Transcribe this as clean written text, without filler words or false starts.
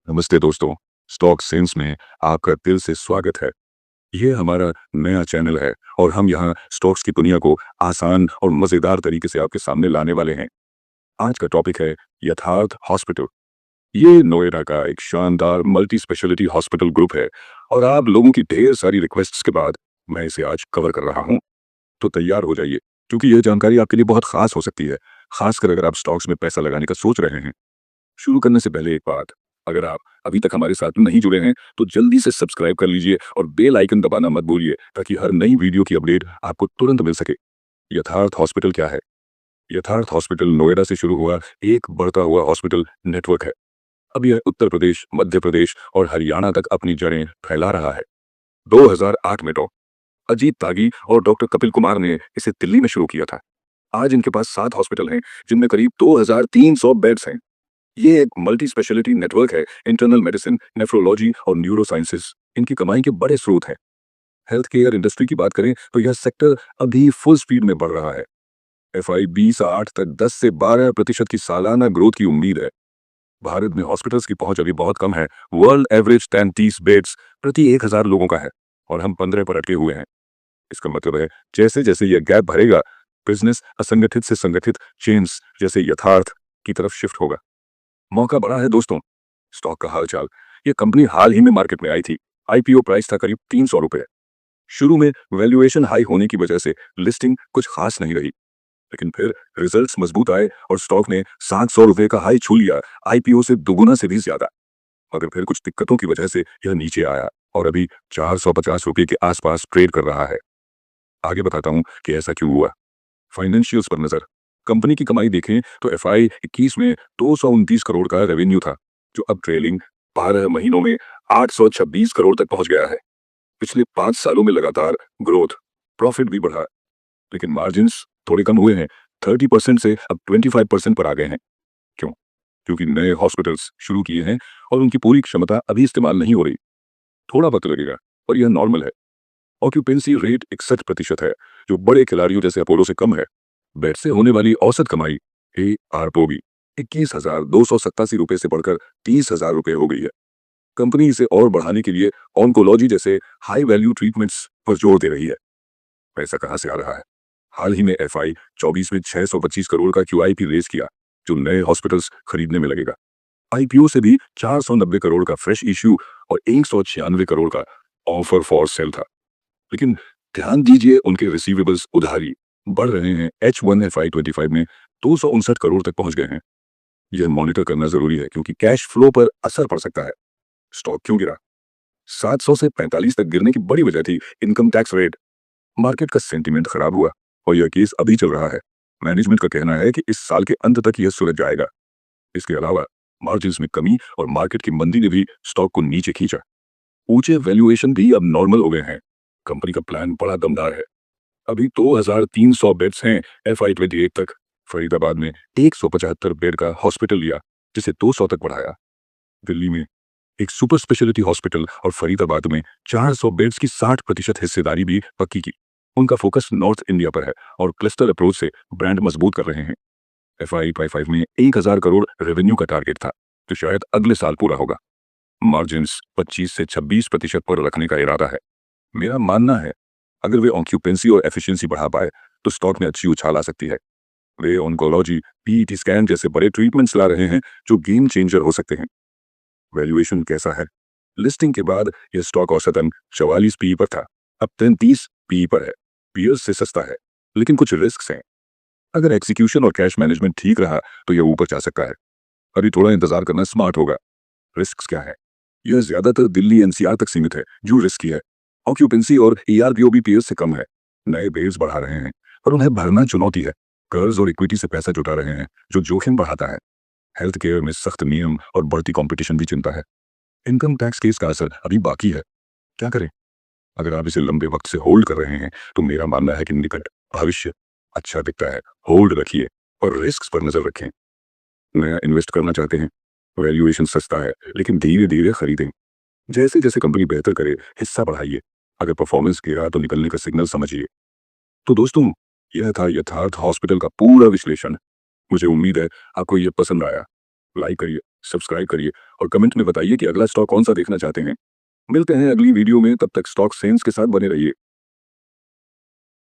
नमस्ते दोस्तों। Stock sense में आपका दिल से स्वागत है। ये हमारा नया चैनल है और हम यहाँ स्टॉक्स की दुनिया को आसान और मज़ेदार तरीके से आपके सामने लाने वाले हैं। आज का टॉपिक है यथार्थ हॉस्पिटल। ये नोएडा का एक शानदार मल्टी स्पेशलिटी हॉस्पिटल ग्रुप है और आप लोगों की ढेर सारी रिक्वेस्ट्स के बाद मैं इसे आज कवर कर रहा हूँ। तो तैयार हो जाइए, क्योंकि यह जानकारी आपके लिए बहुत खास हो सकती है, खासकर अगर आप स्टॉक्स में पैसा लगाने का सोच रहे हैं। शुरू करने से पहले एक बात, अगर आप अभी तक हमारे साथ नहीं जुड़े हैं तो जल्दी से सब्सक्राइब कर लीजिए और बेल आइकन दबाना मत भूलिए, ताकि हर नई वीडियो की अपडेट आपको तुरंत मिल सके। यथार्थ हॉस्पिटल क्या है? यथार्थ हॉस्पिटल नोएडा से शुरू हुआ एक बढ़ता हुआ हॉस्पिटल नेटवर्क है। अब यह उत्तर प्रदेश, मध्य प्रदेश और हरियाणा तक अपनी जड़ें फैला रहा है। 2008 में अजीत तागी और डॉक्टर कपिल कुमार ने इसे दिल्ली में शुरू किया था। आज इनके पास 7 हॉस्पिटल हैं, जिनमें करीब 2300 बेड्स हैं। ये एक मल्टी स्पेशलिटी नेटवर्क है। इंटरनल मेडिसिन, नेफ्रोलॉजी और न्यूरो साइंसेस इनकी कमाई के बड़े स्रोत हैं। हेल्थ केयर इंडस्ट्री की बात करें तो यह सेक्टर अभी फुल स्पीड में बढ़ रहा है। एफआई 20 तक 10 से 12% की सालाना ग्रोथ की उम्मीद है। भारत में हॉस्पिटल्स की पहुंच अभी बहुत कम है। वर्ल्ड एवरेज 30 बेड्स प्रति 1000 लोगों का है और हम 15 पर अटके हुए हैं। इसका मतलब है, जैसे जैसे यह गैप भरेगा, बिजनेस असंगठित से संगठित चेन्स जैसे यथार्थ की तरफ शिफ्ट होगा। मौका बड़ा है दोस्तों। स्टॉक का हालचाल, ये कंपनी हाल ही में मार्केट में आई थी। आईपीओ प्राइस था करीब 300 रुपए। शुरू में वैल्यूएशन हाई होने की वजह से लिस्टिंग कुछ खास नहीं रही, लेकिन फिर रिजल्ट्स मजबूत आए और स्टॉक ने 700 रुपए का हाई छू लिया, आईपीओ से दुगुना से भी ज्यादा। मगर फिर कुछ दिक्कतों की वजह से यह नीचे आया और अभी 450 रुपए के आसपास ट्रेड कर रहा है। आगे बताता हूं कि ऐसा क्यों हुआ। फाइनेंशियल्स पर नजर। कंपनी की कमाई देखें तो एफआई 21 में 229 करोड़ का रेवेन्यू था, जो अब ट्रेलिंग 12 महीनों में 826 करोड़ तक पहुंच गया है। पिछले 5 सालों में लगातार ग्रोथ, प्रॉफिट भी बढ़ा, लेकिन मार्जिन्स थोड़े कम हुए हैं। 30% से अब 25% पर आ गए हैं। क्यों? क्योंकि नए हॉस्पिटल्स शुरू किए हैं और उनकी पूरी क्षमता अभी इस्तेमाल नहीं हो रही। थोड़ा वक्त लगेगा और यह नॉर्मल है। ऑक्यूपेंसी रेट 61% है, जो बड़े खिलाड़ियों जैसे अपोलो से कम है। बेड से होने वाली औसत कमाई ARPOB 21,287 रुपए से बढ़कर 30,000 रुपए हो गई है। कंपनी इसे और बढ़ाने के लिए ऑन्कोलॉजी जैसे हाई वैल्यू ट्रीटमेंट्स पर जोर दे रही है। पैसा कहां से आ रहा है? हाल ही में एफआई 24 में 625 करोड़ का QIP रेज किया, जो नए हॉस्पिटल्स खरीदने में लगेगा। आईपीओ से भी 490 करोड़ का फ्रेश इश्यू और 196 करोड़ का ऑफर फॉर सेल था। लेकिन ध्यान दीजिए, उनके रिसीवेबल्स उधारी बढ़ रहे हैं। H1 FY25 में 259 करोड़ तक पहुंच गए हैं। यह मॉनिटर करना जरूरी है, क्योंकि कैश फ्लो पर असर पड़ सकता है। स्टॉक क्यों गिरा? 700 से 45 तक गिरने की बड़ी वजह थी इनकम टैक्स रेट। मार्केट का सेंटीमेंट खराब हुआ और यह केस अभी चल रहा है। मैनेजमेंट का कहना है कि इस साल के अंत तक यह सुलझ जाएगा। इसके अलावा मार्जिन्स में कमी और मार्केट की मंदी ने भी स्टॉक को नीचे खींचा। ऊंचे वैल्यूएशन भी अब नॉर्मल हो गए हैं। कंपनी का प्लान बड़ा दमदार है। अभी 2300 बेड्स हैं FY28 तक। फरीदाबाद में 175 बेड का हॉस्पिटल लिया, जिसे 200 तक बढ़ाया। दिल्ली में एक सुपर स्पेशलिटी हॉस्पिटल और फरीदाबाद में 400 बेड्स की 60% हिस्सेदारी भी पक्की की। उनका फोकस नॉर्थ इंडिया पर है और क्लस्टर अप्रोच से ब्रांड मजबूत कर रहे हैं। FY25 में 1000 करोड़ रेवेन्यू का टारगेट था, जो शायद अगले साल पूरा होगा। मार्जिन्स 25 से 26% पर रखने का इरादा है। मेरा मानना है, अगर वे ऑक्यूपेंसी और एफिशिएंसी बढ़ा पाए तो स्टॉक में अच्छी उछाल आ सकती है। वे ऑन्कोलॉजी, PET स्कैन जैसे बड़े ट्रीटमेंट्स ला रहे हैं, जो गेम चेंजर हो सकते हैं। वैल्यूएशन कैसा है? लिस्टिंग के बाद यह स्टॉक औसतन 44 PE पर था, अब 33 PE पर है। पीयर्स से सस्ता है, लेकिन कुछ रिस्क हैं। अगर एग्जीक्यूशन और कैश मैनेजमेंट ठीक रहा तो यह ऊपर जा सकता है। अभी थोड़ा इंतजार करना स्मार्ट होगा। रिस्क क्या है? यह ज्यादातर दिल्ली NCR तक सीमित है, जो रिस्की है। ऑक्यूपेंसी और ERPO भी पीएस से कम है। नए बेड्स बढ़ा रहे हैं, पर उन्हें भरना चुनौती है। कर्ज और इक्विटी से पैसा जुटा रहे हैं, जो जोखिम बढ़ाता है। हेल्थ केयर में सख्त नियम और बढ़ती कंपटीशन भी चिंता है। इनकम टैक्स केस का असर अभी बाकी है। क्या करें? अगर आप इसे लंबे वक्त से होल्ड कर रहे हैं तो मेरा मानना है कि निकट भविष्य अच्छा दिखता है। होल्ड रखिए और रिस्क पर नजर रखें। नया इन्वेस्ट करना चाहते हैं? वैल्यूएशन सस्ता है, लेकिन धीरे धीरे खरीदें। जैसे जैसे कंपनी बेहतर करे, हिस्सा बढ़ाइए। अगर परफॉर्मेंस गिरा तो निकलने का सिग्नल समझिए। तो दोस्तों, यह था यथार्थ हॉस्पिटल का पूरा विश्लेषण। मुझे उम्मीद है आपको यह पसंद आया। लाइक करिए, सब्सक्राइब करिए और कमेंट में बताइए कि अगला स्टॉक कौन सा देखना चाहते हैं। मिलते हैं अगली वीडियो में, तब तक स्टॉक सेंस के साथ बने रहिए।